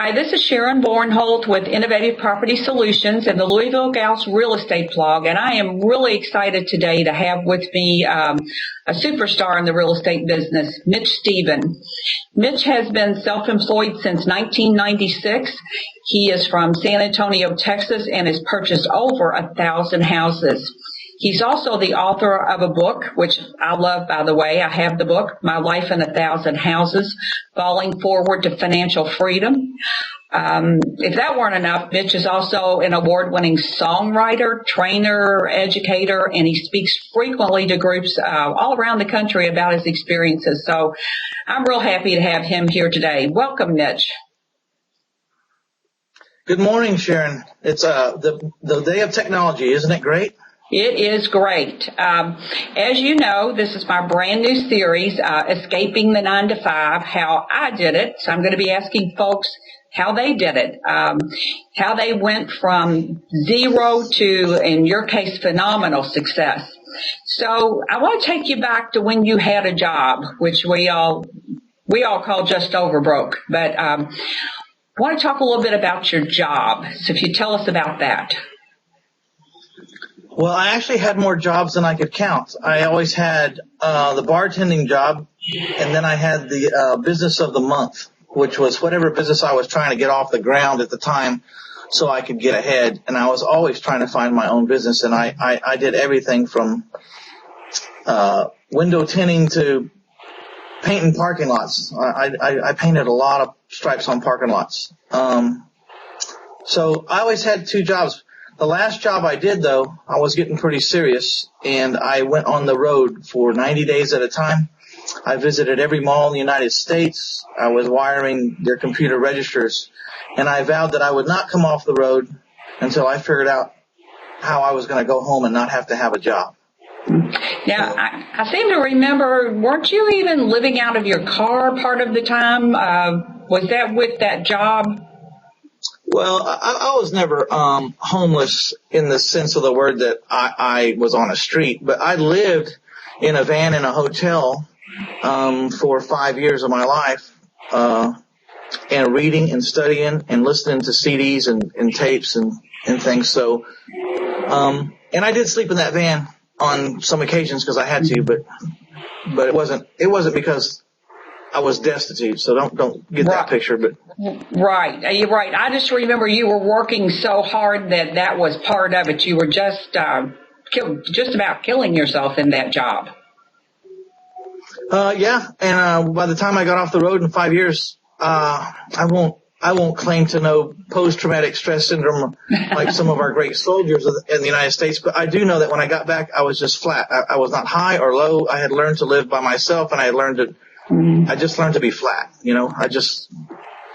Hi, this is Sharon Vornholt with Innovative Property Solutions and the Louisville Gals Real Estate Blog, and I am really excited today to have with me a superstar in the real estate business, Mitch Stephen. Mitch has been self-employed since 1996. He is from San Antonio, Texas, and has purchased over 1,000 houses. He's also the author of a book, which I love, by the way. I have the book, My Life in 1,000 Houses, Falling Forward to Financial Freedom. If that weren't enough, Mitch is also an award-winning songwriter, trainer, educator, and he speaks frequently to groups all around the country about his experiences. So I'm real happy to have him here today. Welcome, Mitch. Good morning, Sharon. It's the day of technology, isn't it great? It is great. As you know, this is my brand new series, Escaping the 9 to 5, how I did it. So I'm going to be asking folks how they did it, how they went from zero to, in your case, phenomenal success. So I want to take you back to when you had a job, which we all call just over broke. But I want to talk a little bit about your job. So if you tell us about that. Well, I actually had more jobs than I could count. I always had the bartending job, and then I had the business of the month, which was whatever business I was trying to get off the ground at the time so I could get ahead. And I was always trying to find my own business, and I did everything from window tinting to painting parking lots. I painted a lot of stripes on parking lots. So I always had two jobs. The last job I did, though, I was getting pretty serious, and I went on the road for 90 days at a time. I visited every mall in the United States. I was wiring their computer registers, and I vowed that I would not come off the road until I figured out how I was going to go home and not have to have a job. Now, I seem to remember, weren't you even living out of your car part of the time? Was that with that job? Well, I was never homeless in the sense of the word that I was on a street, but I lived in a van in a hotel for 5 years of my life, and reading and studying and listening to CDs and tapes and things. So, and I did sleep in that van on some occasions because I had to, but it wasn't because I was destitute, so don't get that picture. But You're right. I just remember you were working so hard that was part of it. You were just about killing yourself in that job. Yeah, and by the time I got off the road in 5 years, I won't claim to know post-traumatic stress syndrome like some of our great soldiers in the United States, but I do know that when I got back, I was just flat. I was not high or low. I had learned to live by myself, and I just learned to be flat.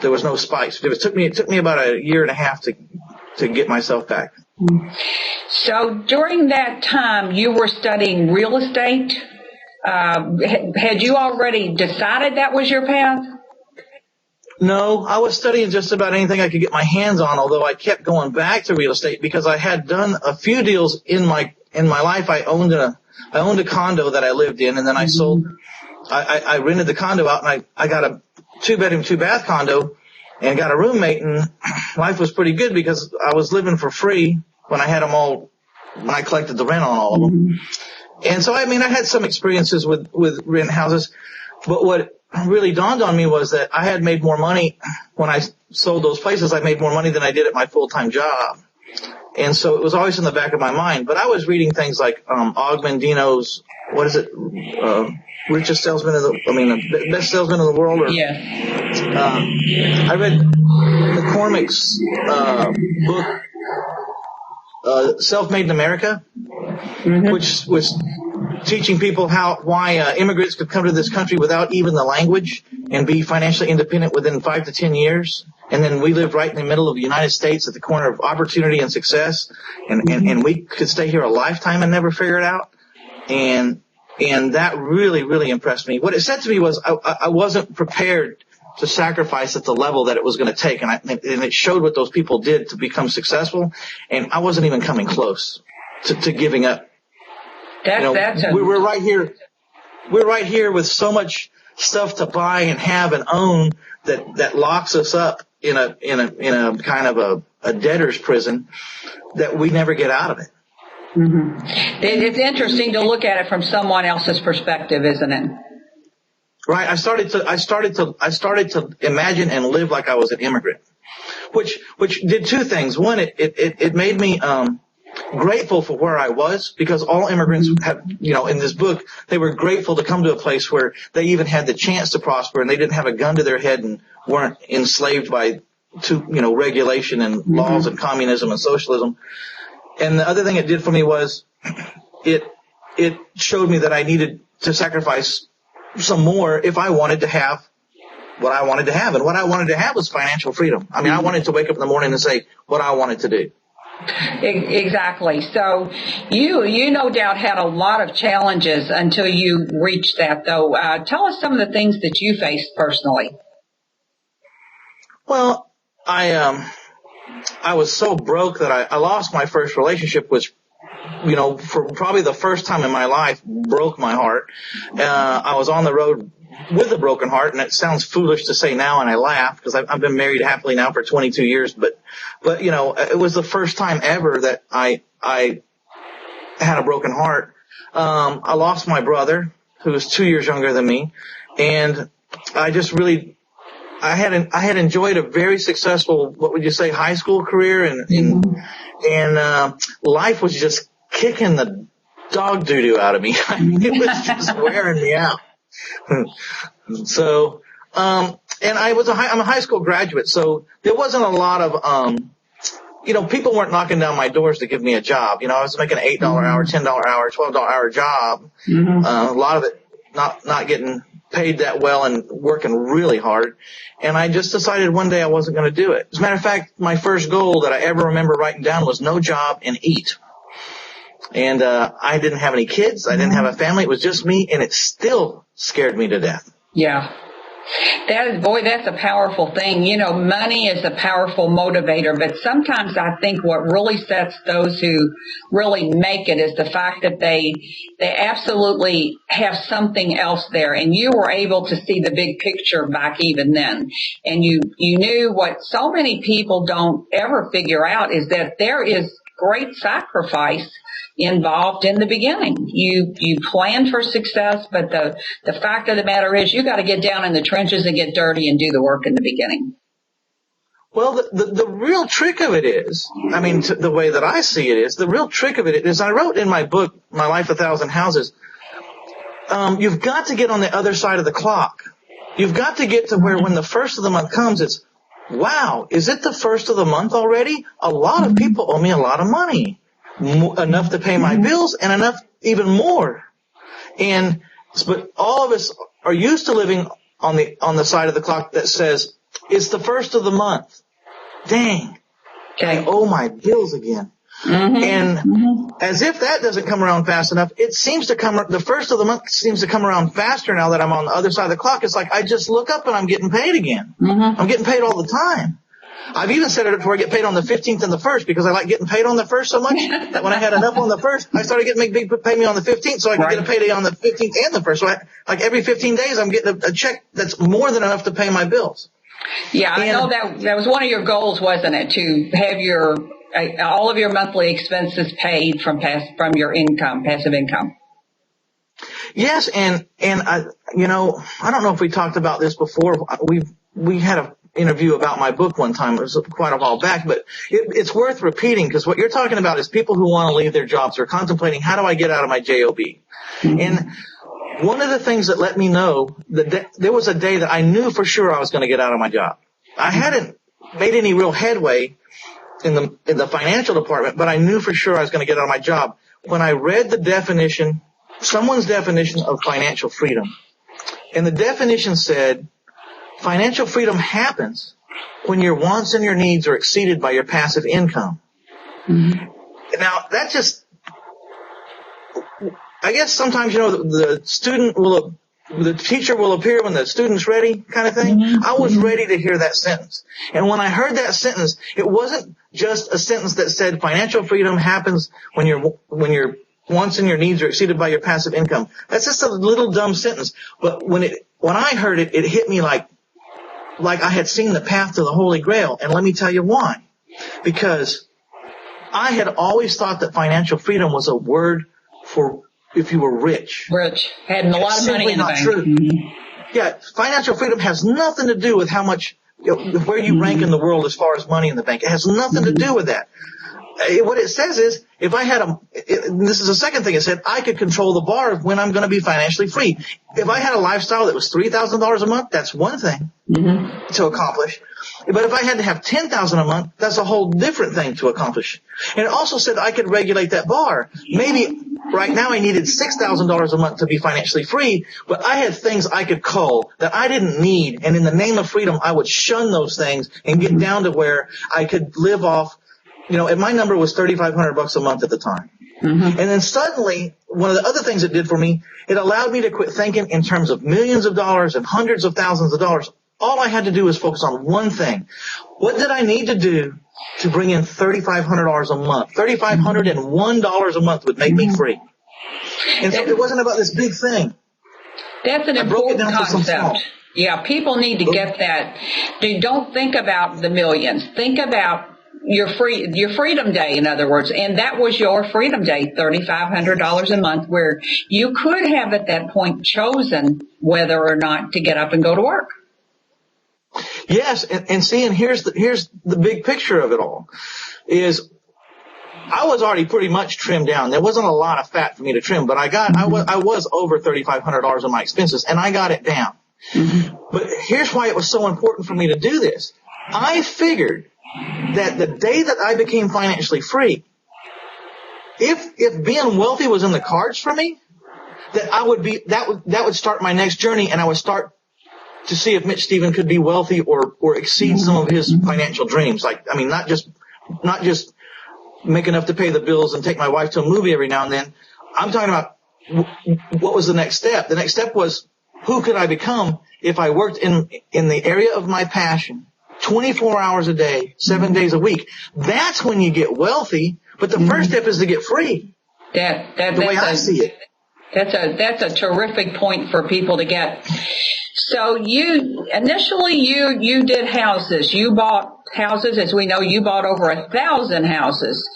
There was no spikes. It took me about a year and a half to get myself back. So during that time, you were studying real estate. Had you already decided that was your path? No, I was studying just about anything I could get my hands on, although I kept going back to real estate because I had done a few deals in my life. I owned a condo that I lived in, and then I sold. I rented the condo out, and I got a 2-bedroom, 2-bath condo and got a roommate, and life was pretty good because I was living for free when I collected the rent on all of them. And so, I had some experiences with rent houses, but what really dawned on me was that I had made more money when I sold those places. I made more money than I did at my full-time job. And so it was always in the back of my mind. But I was reading things like Og Mandino's, richest salesman the best salesman in the world. I read McCormick's book, Self-Made in America, which was teaching people why immigrants could come to this country without even the language and be financially independent within 5 to 10 years. And then we lived right in the middle of the United States at the corner of opportunity and success, and we could stay here a lifetime and never figure it out. And that really, really impressed me. What it said to me was I wasn't prepared to sacrifice at the level that it was going to take, and it showed what those people did to become successful, and I wasn't even coming close to giving up. We're right here. We're right here with so much stuff to buy and have and own that locks us up in a kind of a debtor's prison that we never get out of it. Mm-hmm. It's interesting to look at it from someone else's perspective, isn't it? Right. I started to imagine and live like I was an immigrant, which did two things. One, it made me grateful for where I was, because all immigrants have, in this book, they were grateful to come to a place where they even had the chance to prosper and they didn't have a gun to their head and weren't enslaved by regulation and laws and communism and socialism. And the other thing it did for me was it showed me that I needed to sacrifice some more if I wanted to have what I wanted to have. And what I wanted to have was financial freedom. I mean, I wanted to wake up in the morning and say what I wanted to do. Exactly. So you no doubt had a lot of challenges until you reached that, though. Tell us some of the things that you faced personally. Well, I was so broke that I lost my first relationship, which, for probably the first time in my life, broke my heart. I was on the road with a broken heart, and it sounds foolish to say now, and I laugh because I've been married happily now for 22 years. But it was the first time ever that I had a broken heart. I lost my brother, who was 2 years younger than me, and I just really, I had enjoyed a very successful, what would you say, high school career, and life was just kicking the dog doo-doo out of me. I mean, it was just wearing me out. So, and I'm a high school graduate, so there wasn't a lot of, people weren't knocking down my doors to give me a job. I was making an $8 hour, $10 hour, $12 hour job. A lot of it not getting paid that well and working really hard. And I just decided one day I wasn't going to do it. As a matter of fact, my first goal that I ever remember writing down was no job and eat. And I didn't have any kids. I didn't have a family. It was just me, and it still scared me to death. Yeah. That's a powerful thing. Money is a powerful motivator, but sometimes I think what really sets those who really make it is the fact that they absolutely have something else there. And you were able to see the big picture back even then. And you knew what so many people don't ever figure out is that there is great sacrifice involved in the beginning. You plan for success, but the fact of the matter is you got to get down in the trenches and get dirty and do the work in the beginning. Well, the real trick of it is, the way that I see it is, the real trick of it is, I wrote in my book, My Life 1,000 Houses, you've got to get on the other side of the clock. You've got to get to where when the first of the month comes, it's, wow, is it the first of the month already? A lot of people owe me a lot of money. Enough to pay my bills and enough even more. But all of us are used to living on the side of the clock that says, it's the first of the month. Dang. I owe my bills again. And as if that doesn't come around fast enough, the first of the month seems to come around faster now that I'm on the other side of the clock. It's like I just look up and I'm getting paid again. I'm getting paid all the time. I've even set it up where I get paid on the 15th and the 1st because I like getting paid on the 1st so much that when I had enough on the 1st, I started getting pay me on the 15th so I could get a payday on the 15th and the 1st. So like every 15 days, I'm getting a check that's more than enough to pay my bills. Yeah, I know that was one of your goals, wasn't it, to have all of your monthly expenses paid from your income, passive income? Yes, and I don't know if we talked about this before. We had a interview about my book one time. It was quite a while back, but it's worth repeating because what you're talking about is people who want to leave their jobs are contemplating, how do I get out of my job? And one of the things that let me know that there was a day that I knew for sure I was going to get out of my job. I hadn't made any real headway in the financial department, but I knew for sure I was going to get out of my job when I read someone's definition of financial freedom. And the definition said, financial freedom happens when your wants and your needs are exceeded by your passive income. Now, I guess sometimes, the teacher will appear when the student's ready kind of thing. I was ready to hear that sentence. And when I heard that sentence, it wasn't just a sentence that said financial freedom happens when your wants and your needs are exceeded by your passive income. That's just a little dumb sentence. But when I heard it, it hit me like like I had seen the path to the Holy Grail. And let me tell you why. Because I had always thought that financial freedom was a word for if you were rich. Rich. Had a lot of money in the bank. True. Yeah, financial freedom has nothing to do with how much, where you rank in the world as far as money in the bank. It has nothing to do with that. What it says is, if I had this is the second thing it said, I could control the bar of when I'm going to be financially free. If I had a lifestyle that was $3,000 a month, that's one thing to accomplish. But if I had to have $10,000 a month, that's a whole different thing to accomplish. And it also said I could regulate that bar. Maybe right now I needed $6,000 a month to be financially free, but I had things I could cull that I didn't need. And in the name of freedom, I would shun those things and get down to where I could live off, and my number was $3,500 a month at the time. And then suddenly, one of the other things it did for me, it allowed me to quit thinking in terms of millions of dollars and hundreds of thousands of dollars. All I had to do was focus on one thing. What did I need to do to bring in $3,500 a month? $3,501 a month would make me free. And so it wasn't about this big thing. That's an important concept. Yeah, people need to get that. Don't think about the millions. Think about your freedom day, in other words. And that was your freedom day, $3,500 a month, where you could have at that point chosen whether or not to get up and go to work. Yes, and here's the big picture of it all, is I was already pretty much trimmed down. There wasn't a lot of fat for me to trim, but I was over $3,500 on my expenses, and I got it down. But here's why it was so important for me to do this. I figured that the day that I became financially free, if being wealthy was in the cards for me, that that would start my next journey, and I would start to see if Mitch Stephen could be wealthy or exceed some of his financial dreams. Not just make enough to pay the bills and take my wife to a movie every now and then. I'm talking about what was the next step. The next step was, who could I become if I worked in the area of my passion 24 hours a day, 7 days a week? That's when you get wealthy. But the first step is to get free. The way I see it. That's a terrific point for people to get. So you did houses. You bought houses, as we know. You bought over 1,000 houses,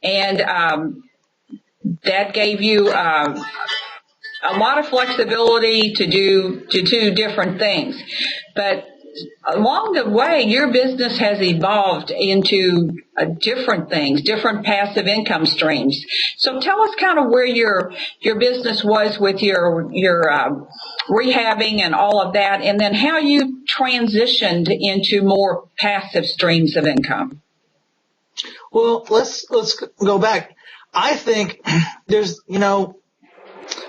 and that gave you a lot of flexibility to do different things. But along the way, your business has evolved into different things, different passive income streams. So tell us kind of where your business was with your rehabbing and all of that, and then how you transitioned into more passive streams of income. Well, let's go back. I think there's,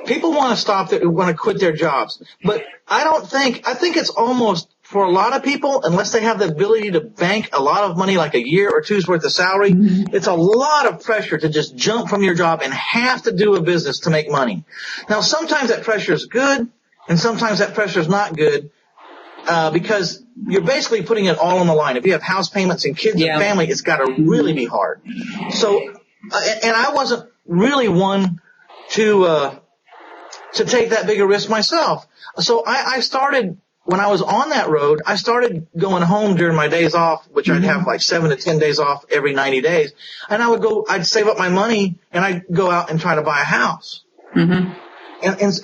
people want to quit their jobs, but I think it's almost, for a lot of people, unless they have the ability to bank a lot of money, like a year or two's worth of salary, it's a lot of pressure to just jump from your job and have to do a business to make money. Now, sometimes that pressure is good, and sometimes that pressure is not good, because you're basically putting it all on the line. If you have house payments and kids and family, it's got to really be hard. So, and I wasn't really one to take that big a risk myself. So I started, when I was on that road, I started going home during my days off, which I'd have like 7 to 10 days off every 90 days. And I'd save up my money, and I'd go out and try to buy a house. And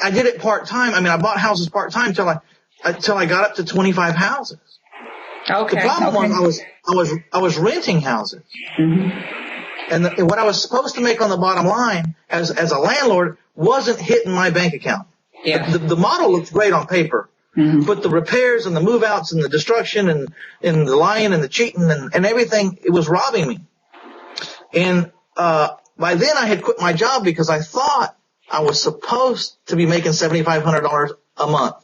I did it part-time. I bought houses part-time until I got up to 25 houses. Okay. The problem was I was renting houses. And what I was supposed to make on the bottom line as a landlord wasn't hitting my bank account. The model looks great on paper. But the repairs and the move-outs and the destruction and the lying and the cheating and everything, it was robbing me. And by then I had quit my job because I thought I was supposed to be making $7,500 a month.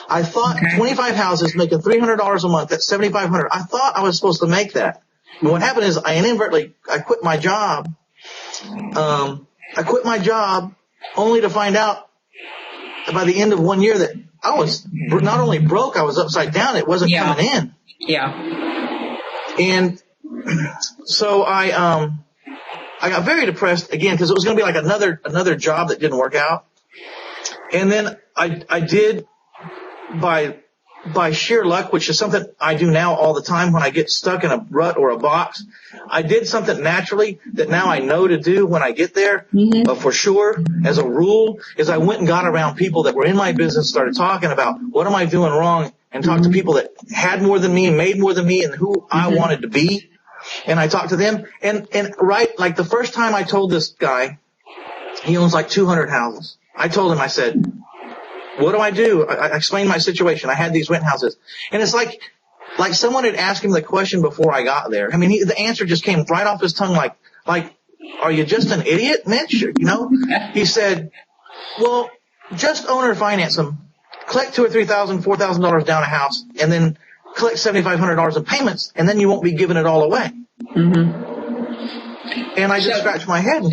I thought 25 houses making $300 a month, that's $7,500. I thought I was supposed to make that. And what happened is I quit my job. I quit my job only to find out by the end of 1 year that I was not only broke, I was upside down. It wasn't coming in. And so I got very depressed again because it was going to be like another job that didn't work out. And then I did, by by sheer luck, which is something I do now all the time when I get stuck in a rut or a box, I did something naturally that now I know to do when I get there, for sure, as a rule, is I went and got around people that were in my business, started talking about what am I doing wrong, and talked to people that had more than me, made more than me, and who I wanted to be. And I talked to them, and right, like the first time I told this guy, he owns like 200 houses. I told him, I said, what do I do? I explained my situation. I had these rent houses. And it's like someone had asked him the question before I got there. I mean, the answer just came right off his tongue like, are you just an idiot, Mitch? You know? He said, well, just owner finance them. Collect $2,000 or $3,000, $4,000 down a house, and then collect $7,500 in payments, and then you won't be giving it all away. And I just scratched my head.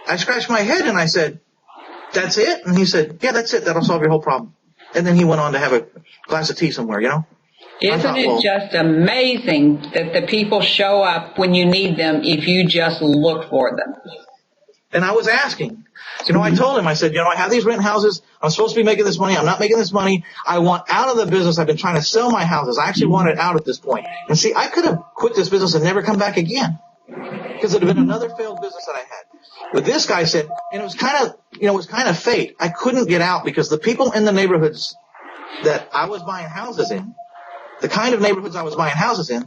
I scratched my head and I said, that's it? And he said, yeah, that's it. That'll solve your whole problem. And then he went on to have a glass of tea somewhere, you know? Isn't it just amazing that the people show up when you need them if you just look for them? And I was asking. You know, I told him, I said, you know, I have these rent houses. I'm supposed to be making this money. I'm not making this money. I want out of the business. I've been trying to sell my houses. I actually want it out at this point. And see, I could have quit this business and never come back again, because it would have been another failed business that I had. But this guy said, and it was kind of fate. I couldn't get out because the people in the neighborhoods that I was buying houses in, the kind of neighborhoods I was buying houses in,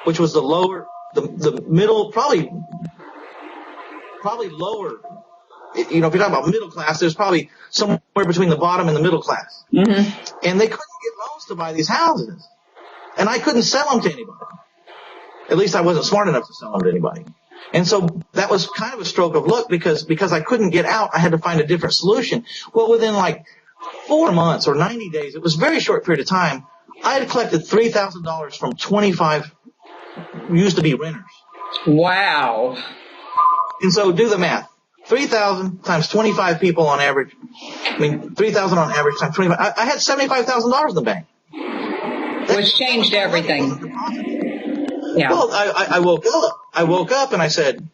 which was the lower, the middle, probably lower. You know, if you're talking about middle class, there's probably somewhere between the bottom and the middle class. And they couldn't get loans to buy these houses. And I couldn't sell them to anybody. At least I wasn't smart enough to sell them to anybody. And so that was kind of a stroke of luck because I couldn't get out. I had to find a different solution. Well, within like 4 months or 90 days, it was a very short period of time, I had collected $3,000 from 25 used to be renters. Wow. And so do the math. 3,000 times 25 people on average. I mean, 3,000 on average times 25. I had $75,000 in the bank. Which changed everything. Yeah. Well, I woke up and I said,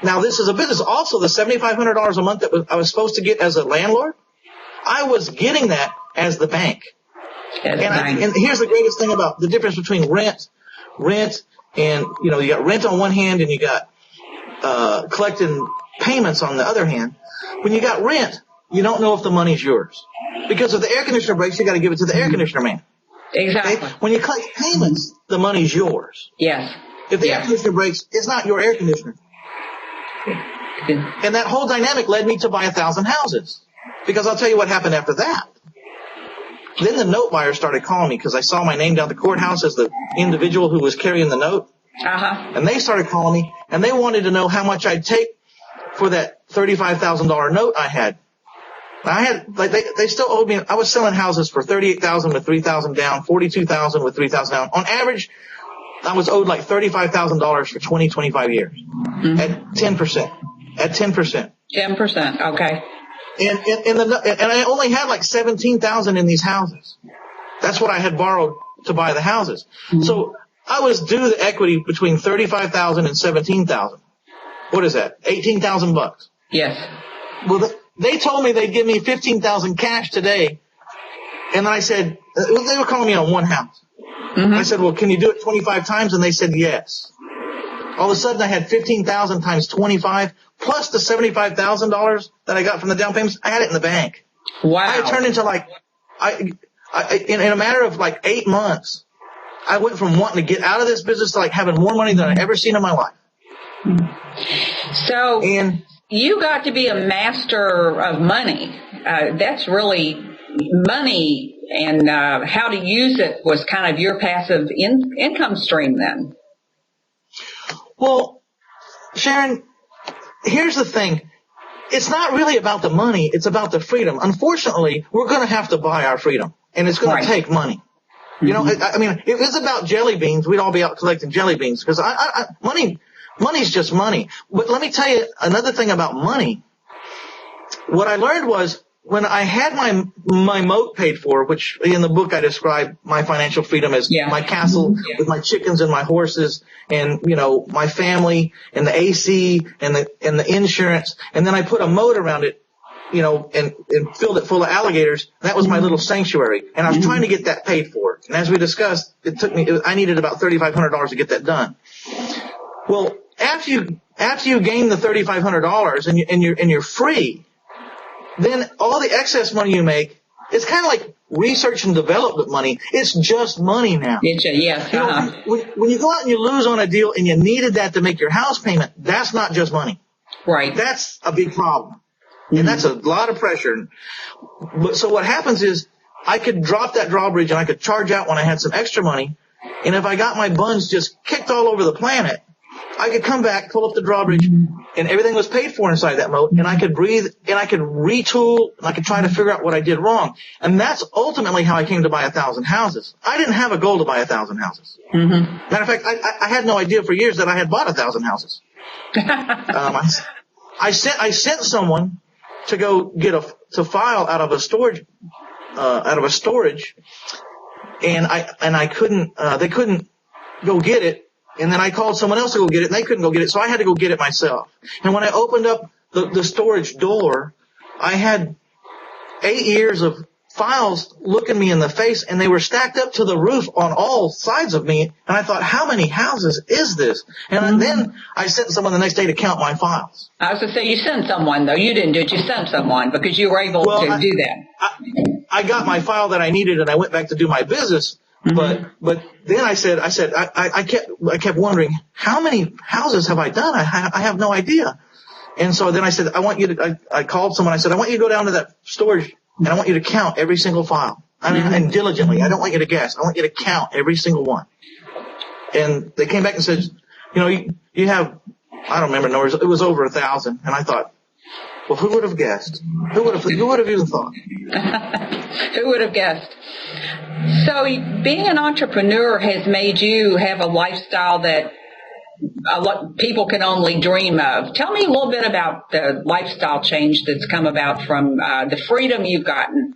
now this is a business. Also, the $7,500 a month that I was supposed to get as a landlord, I was getting that as the bank. And here's the greatest thing about the difference between rent, and, you know, you got rent on one hand and you got collecting payments on the other hand. When you got rent, you don't know if the money's yours. Because if the air conditioner breaks, you got to give it to the air conditioner man. Exactly. Okay? When you collect payments, the money's yours. Yes. If the air conditioner breaks, it's not your air conditioner. And that whole dynamic led me to buy 1,000 houses. Because I'll tell you what happened after that. Then the note buyer started calling me because I saw my name down at the courthouse as the individual who was carrying the note. And they started calling me, and they wanted to know how much I'd take for that $35,000 note I had. I had, like, they still owed me. I was selling houses for $38,000 with $3,000 down, $42,000 with $3,000 down. On average, I was owed like $35,000 for 20, 25 years at 10%. At 10%. 10%. Okay. And I only had like $17,000 in these houses. That's what I had borrowed to buy the houses. So I was due the equity between $35,000 and $17,000. What is that? $18,000. Yes. Well, they told me they'd give me $15,000 cash today. And then I said, they were calling me on one house. I said, well, can you do it 25 times? And they said, yes. All of a sudden I had $15,000 times 25 plus the $75,000 that I got from the down payments. I had it in the bank. Wow. I had turned into like, in a matter of like 8 months, I went from wanting to get out of this business to like having more money than I'd ever seen in my life. So you got to be a master of money. That's really money, and how to use it was kind of your passive income stream then. Well, Sharon, here's the thing. It's not really about the money. It's about the freedom. Unfortunately, we're going to have to buy our freedom, and it's going to take money. You know, I mean, if it's about jelly beans, we'd all be out collecting jelly beans because money's just money. But let me tell you another thing about money. What I learned was when I had my moat paid for, which in the book I describe my financial freedom as my castle with my chickens and my horses and, you know, my family and the AC and the insurance. And then I put a moat around it and filled it full of alligators. That was my little sanctuary. And I was trying to get that paid for. And as we discussed, I needed about $3,500 to get that done. Well, after you gain the $3,500 and you're free, then all the excess money you make, it's kind of like research and development money. It's just money now. Yes. When you go out and you lose on a deal and you needed that to make your house payment, that's not just money. Right. That's a big problem. And that's a lot of pressure. But so what happens is I could drop that drawbridge and I could charge out when I had some extra money. And if I got my buns just kicked all over the planet, I could come back, pull up the drawbridge, and everything was paid for inside that moat, and I could breathe, and I could retool, and I could try to figure out what I did wrong. And that's ultimately how I came to buy 1,000 houses. I didn't have a goal to buy 1,000 houses. Matter of fact, I had no idea for years that I had bought 1,000 houses. I sent someone to go to file out of a storage, and I couldn't, they couldn't go get it. And then I called someone else to go get it, and they couldn't go get it, so I had to go get it myself. And when I opened up the storage door, I had 8 years of files looking me in the face, and they were stacked up to the roof on all sides of me. And I thought, how many houses is this? And then I sent someone the next day to count my files. I was going to say, you sent someone, though. You didn't do it. You sent someone because you were able to do that. I got my file that I needed, and I went back to do my business. But then I kept wondering, how many houses have I done? I have no idea. And so then I said, I called someone. I said, I want you to go down to that storage and I want you to count every single file. And diligently. I don't want you to guess. I want you to count every single one. And they came back and said, you have, I don't remember numbers. It was over 1,000. And I thought, well, who would have guessed? Who would have even thought? Who would have guessed? So being an entrepreneur has made you have a lifestyle that people can only dream of. Tell me a little bit about the lifestyle change that's come about from the freedom you've gotten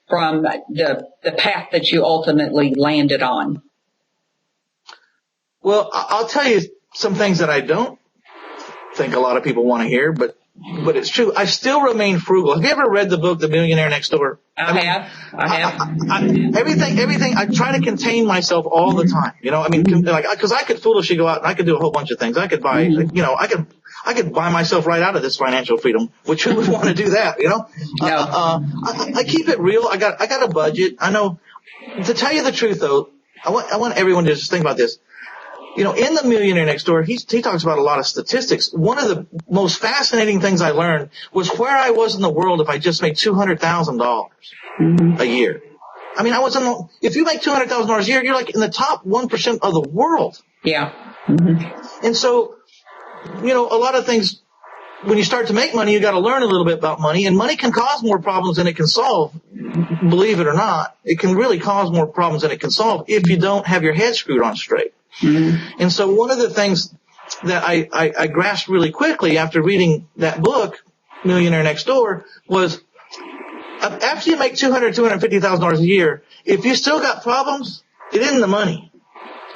from the path that you ultimately landed on. Well, I'll tell you some things that I don't think a lot of people want to hear, but it's true. I still remain frugal. Have you ever read the book, The Millionaire Next Door? I have. Everything. I try to contain myself all the time. Because I could foolishly go out and I could do a whole bunch of things. I could buy, I could buy myself right out of this financial freedom, which who would want to do that, No. I keep it real. I got a budget. I know. To tell you the truth, though, I want everyone to just think about this. In The Millionaire Next Door, he talks about a lot of statistics. One of the most fascinating things I learned was where I was in the world if I just made $200,000 a year. I mean, if you make $200,000 a year, you're like in the top 1% of the world. Yeah. And so, a lot of things, when you start to make money, you got to learn a little bit about money, and money can cause more problems than it can solve. Believe it or not, it can really cause more problems than it can solve if you don't have your head screwed on straight. And so one of the things that I grasped really quickly after reading that book, Millionaire Next Door, was after you make $250,000 a year, if you still got problems, it isn't the money.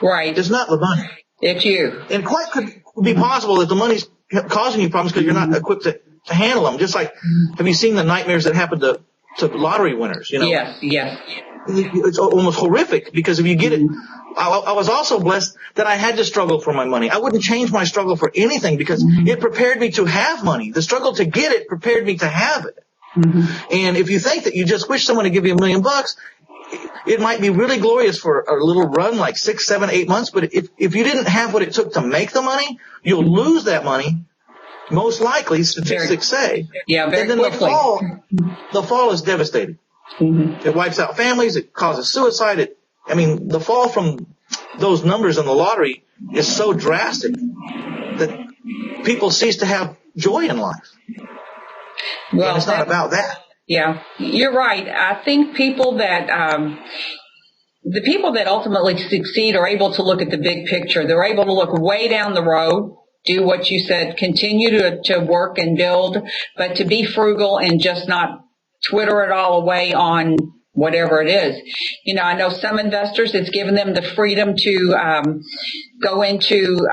Right. It's not the money. It's you. And quite could be possible that the money's causing you problems because you're not equipped to handle them. Just like, have you seen the nightmares that happen to lottery winners? Yes. It's almost horrific because if you get it, I was also blessed that I had to struggle for my money. I wouldn't change my struggle for anything because it prepared me to have money. The struggle to get it prepared me to have it. And if you think that you just wish someone to give you $1 million, it might be really glorious for a little run, like 6, 7, 8 months. But if you didn't have what it took to make the money, you'll lose that money. Most likely, statistics say. Yeah, very and then quickly. The fall is devastating. It wipes out families. It causes suicide. The fall from those numbers in the lottery is so drastic that people cease to have joy in life. Well, and it's not about that. Yeah, you're right. I think the people that ultimately succeed are able to look at the big picture. They're able to look way down the road, do what you said, continue to work and build, but to be frugal and just not twitter it all away on whatever it is. I know some investors, it's given them the freedom to go into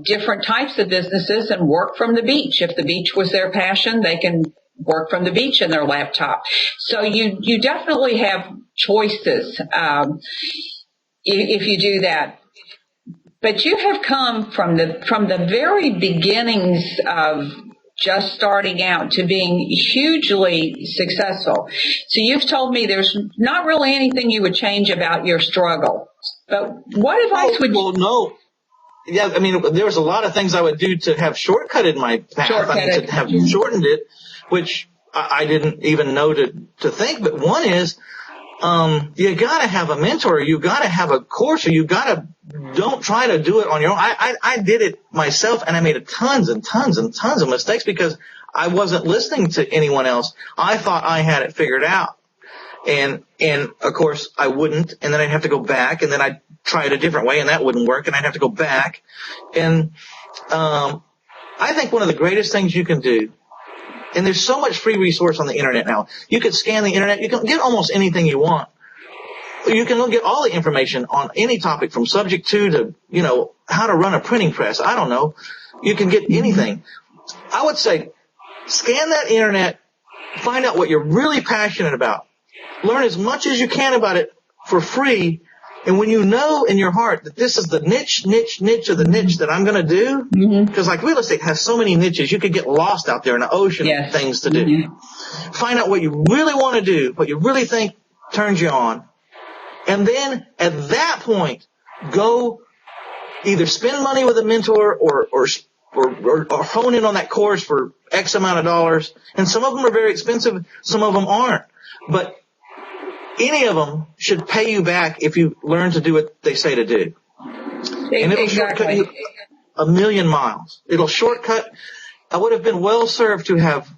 different types of businesses and work from the beach. If the beach was their passion, they can work from the beach in their laptop. So you definitely have choices if you do that. But you have come from the very beginnings of just starting out to being hugely successful. So you've told me there's not really anything you would change about your struggle. But what advice would you... Well, no. Yeah, I mean, there was a lot of things I would do to have shortcutted my path. I mean, to have shortened it, which I didn't even know to think. But one is, you gotta have a mentor. You gotta have a course. Or you gotta, don't try to do it on your own. I did it myself, and I made tons and tons and tons of mistakes because I wasn't listening to anyone else. I thought I had it figured out. And of course I wouldn't, and then I'd have to go back, and then I'd try it a different way, and that wouldn't work, and I'd have to go back. And I think one of the greatest things you can do, and there's so much free resource on the internet now. You can scan the internet, you can get almost anything you want. You can get all the information on any topic, from subject to, you know, how to run a printing press. I don't know. You can get anything. I would say scan that internet, find out what you're really passionate about. Learn as much as you can about it for free. And when you know in your heart that this is the niche of the niche that I'm going to do, because like real estate has so many niches, you could get lost out there in an ocean of things to do. Find out what you really want to do, what you really think turns you on. And then at that point, go either spend money with a mentor or hone in on that course for X amount of dollars. And some of them are very expensive. Some of them aren't. But any of them should pay you back if you learn to do what they say to do. And it'll shortcut you a million miles. It'll shortcut. I would have been well served to have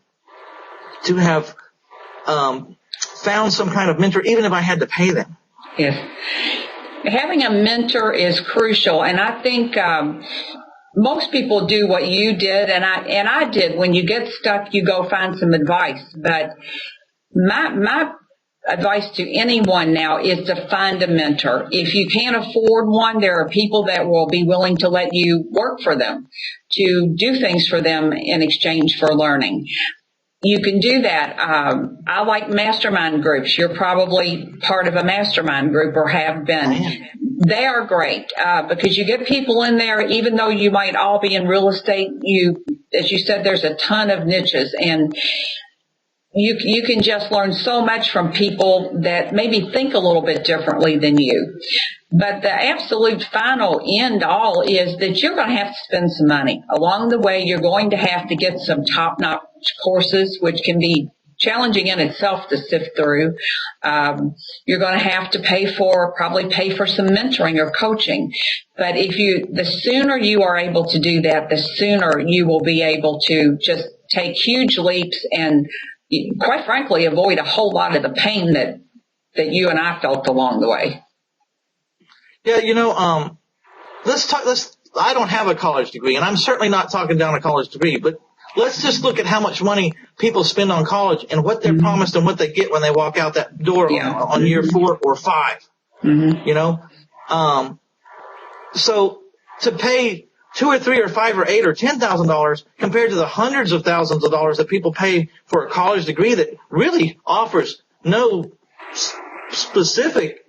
found some kind of mentor, even if I had to pay them. Yes. Having a mentor is crucial, and I think most people do what you did, and I did. When you get stuck, you go find some advice. But my advice to anyone now is to find a mentor. If you can't afford one, there are people that will be willing to let you work for them, to do things for them in exchange for learning. You can do that. I like mastermind groups. You're probably part of a mastermind group or have been. They are great because you get people in there, even though you might all be in real estate. As you said, there's a ton of niches, and you can just learn so much from people that maybe think a little bit differently than you. But the absolute final end all is that you're going to have to spend some money. Along the way, you're going to have to get some top-notch courses, which can be challenging in itself to sift through. You're going to have to probably pay for some mentoring or coaching. But the sooner you are able to do that, the sooner you will be able to just take huge leaps and, quite frankly, avoid a whole lot of the pain that you and I felt along the way. Yeah, I don't have a college degree, and I'm certainly not talking down a college degree, but let's just look at how much money people spend on college and what they're promised and what they get when they walk out that door on year 4 or 5. So to pay $2 or $3 or $5 or $8 or $10,000 compared to the hundreds of thousands of dollars that people pay for a college degree that really offers no specific,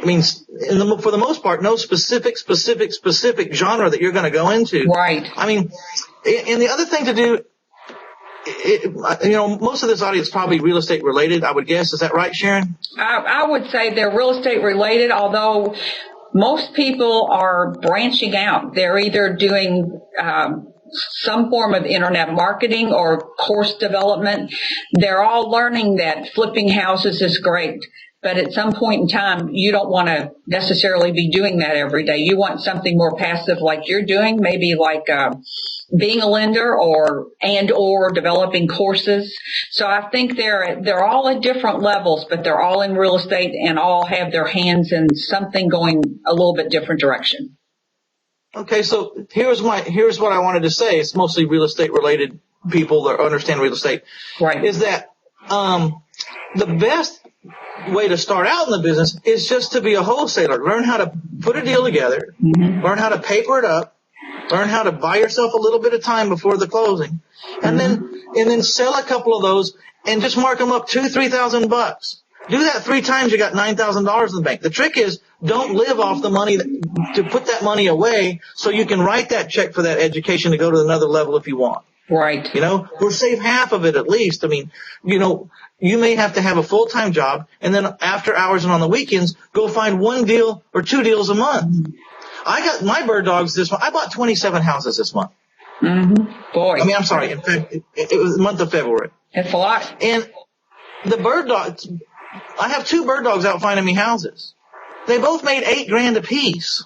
for the most part, no specific genre that you're going to go into. Right. I mean, and the other thing to do, most of this audience is probably real estate related, I would guess. Is that right, Sharon? I would say they're real estate related, although most people are branching out. They're either doing some form of internet marketing or course development. They're all learning that flipping houses is great. But at some point in time, you don't want to necessarily be doing that every day. You want something more passive like you're doing, maybe like being a lender or developing courses. So I think they're all at different levels, but they're all in real estate and all have their hands in something going a little bit different direction. Okay, so here's what I wanted to say. It's mostly real estate related people that understand real estate. Right. Is that the best way to start out in the business is just to be a wholesaler. Learn how to put a deal together, learn how to paper it up, learn how to buy yourself a little bit of time before the closing, and then and then sell a couple of those and just mark them up $2,000-3,000. Do that 3 times, you got $9,000 in the bank. The trick is don't live off the money to put that money away so you can write that check for that education to go to another level if you want. Right. Or save half of it at least. I mean, you may have to have a full-time job, and then after hours and on the weekends, go find 1 deal or 2 deals a month. I got my bird dogs this month. I bought 27 houses this month. Mm-hmm. Boy. I mean, I'm sorry. In fact, it was the month of February. It's a lot. And the bird dogs, I have 2 bird dogs out finding me houses. They both made $8,000 apiece.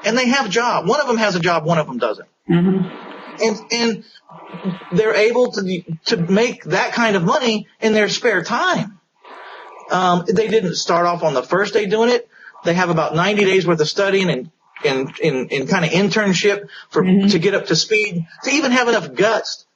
And they have a job. One of them has a job, one of them doesn't. Mm-hmm. And they're able to make that kind of money in their spare time. They didn't start off on the first day doing it. They have about 90 days worth of studying and kind of internship to get up to speed, to even have enough guts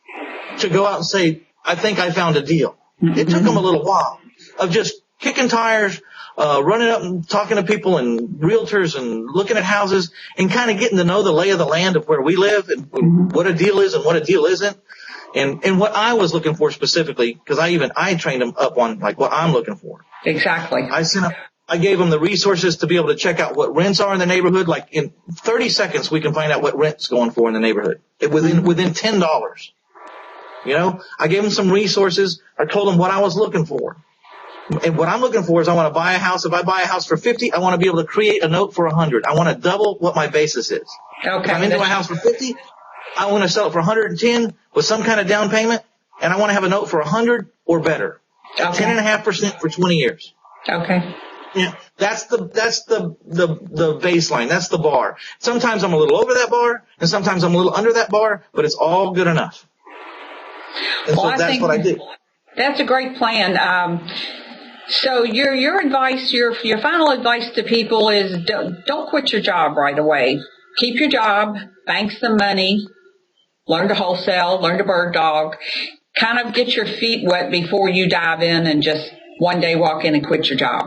to go out and say, I think I found a deal. It took them a little while of just kicking tires, running up and talking to people and realtors and looking at houses and kind of getting to know the lay of the land of where we live and what a deal is and what a deal isn't. And what I was looking for specifically, because I trained them up on like what I'm looking for. Exactly. I gave them the resources to be able to check out what rents are in the neighborhood. Like in 30 seconds, we can find out what rent's going for in the neighborhood within $10. I gave them some resources. I told them what I was looking for. And what I'm looking for is I want to buy a house. If I buy a house for 50, I want to be able to create a note for 100. I want to double what my basis is. Okay. If I'm into my house for 50, I want to sell it for 110 with some kind of down payment, and I want to have a note for 100 or better. Okay. 10.5% for 20 years. Okay. Yeah, that's the baseline. That's the bar. Sometimes I'm a little over that bar, and sometimes I'm a little under that bar, but it's all good enough. And so that's what I do. That's a great plan. So your advice, your final advice to people is don't quit your job right away. Keep your job, bank some money, learn to wholesale, learn to bird dog, kind of get your feet wet before you dive in and just one day walk in and quit your job.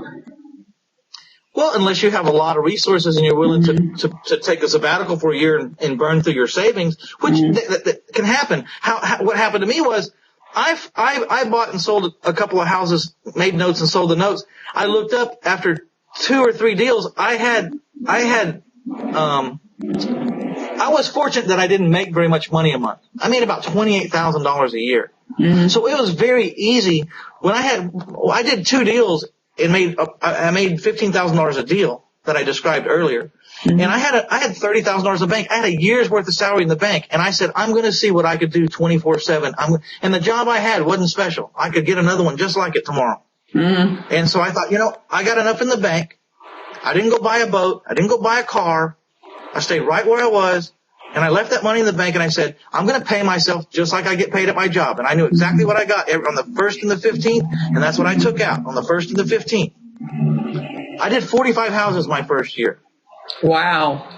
Well, unless you have a lot of resources and you're willing to take a sabbatical for a year and burn through your savings, which that can happen. What happened to me was I bought and sold a couple of houses, made notes and sold the notes. I looked up after 2 or 3 deals. I was fortunate that I didn't make very much money a month. I made about $28,000 a year. Mm-hmm. So it was very easy. When I did 2 deals and I made $15,000 a deal that I described earlier. Mm-hmm. And I had $30,000 in the bank. I had a year's worth of salary in the bank. And I said, I'm going to see what I could do 24/7. And the job I had wasn't special. I could get another one just like it tomorrow. Mm-hmm. And so I thought, I got enough in the bank. I didn't go buy a boat. I didn't go buy a car. I stayed right where I was. And I left that money in the bank and I said, I'm going to pay myself just like I get paid at my job. And I knew exactly what I got on the 1st and the 15th. And that's what I took out on the 1st and the 15th. I did 45 houses my first year. Wow.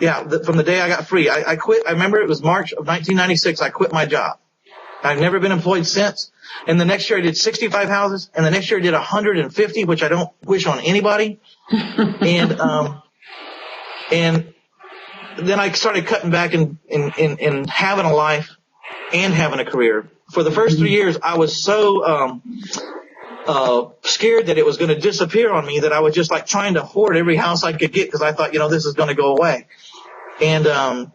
Yeah. From the day I got free, I quit. I remember it was March of 1996. I quit my job. I've never been employed since. And the next year I did 65 houses. And the next year I did 150, which I don't wish on anybody. And then I started cutting back in having a life and having a career. For the first 3 years, I was so scared that it was going to disappear on me that I was just like trying to hoard every house I could get because I thought, this is going to go away. And I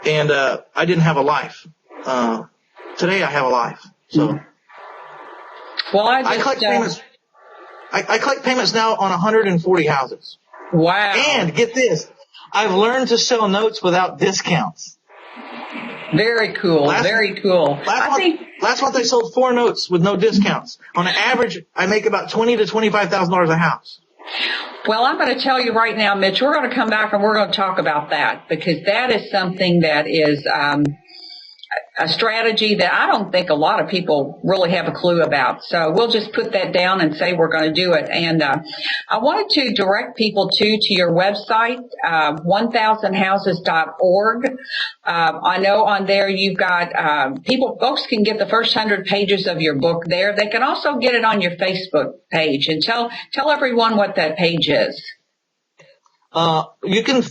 didn't have a life. Today I have a life. So well, I collect payments. I collect payments now on 140 houses. Wow. And get this. I've learned to sell notes without discounts. Very cool. Very cool. Last month I sold 4 notes with no discounts. On an average, I make about $20,000 to $25,000 a house. Well, I'm going to tell you right now, Mitch, we're going to come back and we're going to talk about that because that is something that is a strategy that I don't think a lot of people really have a clue about. So we'll just put that down and say we're going to do it. And I wanted to direct people to your website, 1000houses.org. I know on there you've got folks can get the first 100 pages of your book there. They can also get it on your Facebook page. And tell everyone what that page is. You can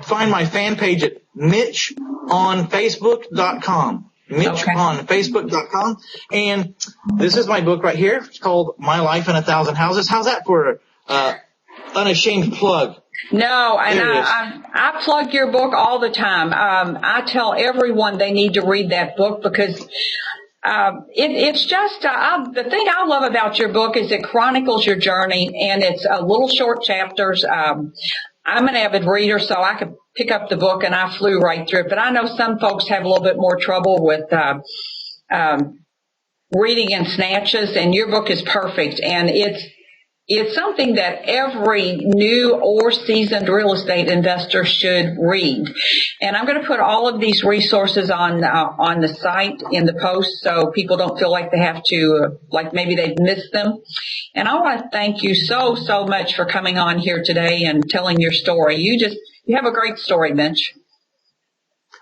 find my fan page at MitchOnFacebook.com. Mitch on Facebook.com. And this is my book right here. It's called My Life in 1,000 Houses. How's that for unashamed plug? No, and I plug your book all the time. I tell everyone they need to read that book because it's just the thing I love about your book is it chronicles your journey, and it's little short chapters. I'm an avid reader, so I could pick up the book and I flew right through it. But I know some folks have a little bit more trouble with reading in snatches, and your book is perfect. And it's something that every new or seasoned real estate investor should read. And I'm going to put all of these resources on the site in the post so people don't feel like they have to, like maybe they've missed them. And I want to thank you so much for coming on here today and telling your story. You have a great story, Mitch.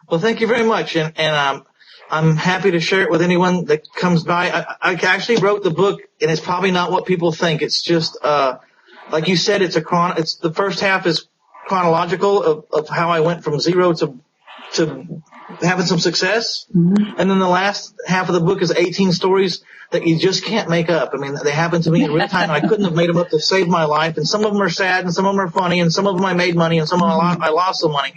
Well, thank you very much. And I'm happy to share it with anyone that comes by. I actually wrote the book, and it's probably not what people think. It's just, like you said, it's the first half is chronological of how I went from zero to having some success. Mm-hmm. And then the last half of the book is 18 stories that you just can't make up. I mean, they happened to me in real time, and I couldn't have made them up to save my life. And some of them are sad, and some of them are funny, and some of them I made money, and some of them I lost some money.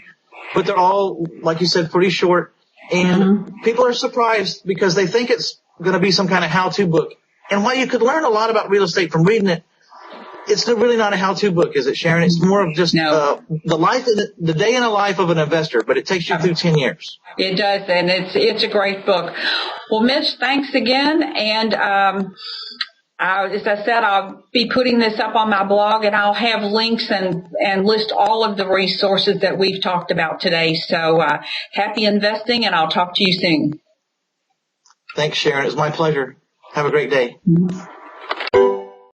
But they're all, like you said, pretty short. And people are surprised because they think it's going to be some kind of how-to book. And while you could learn a lot about real estate from reading it, it's really not a how-to book, is it, Sharon? It's more of just the day in the life of an investor, but it takes you through 10 years. It does, and it's a great book. Well, Mitch, thanks again. And as I said, I'll be putting this up on my blog, and I'll have links and list all of the resources that we've talked about today. So happy investing, and I'll talk to you soon. Thanks, Sharon. It was my pleasure. Have a great day. Mm-hmm.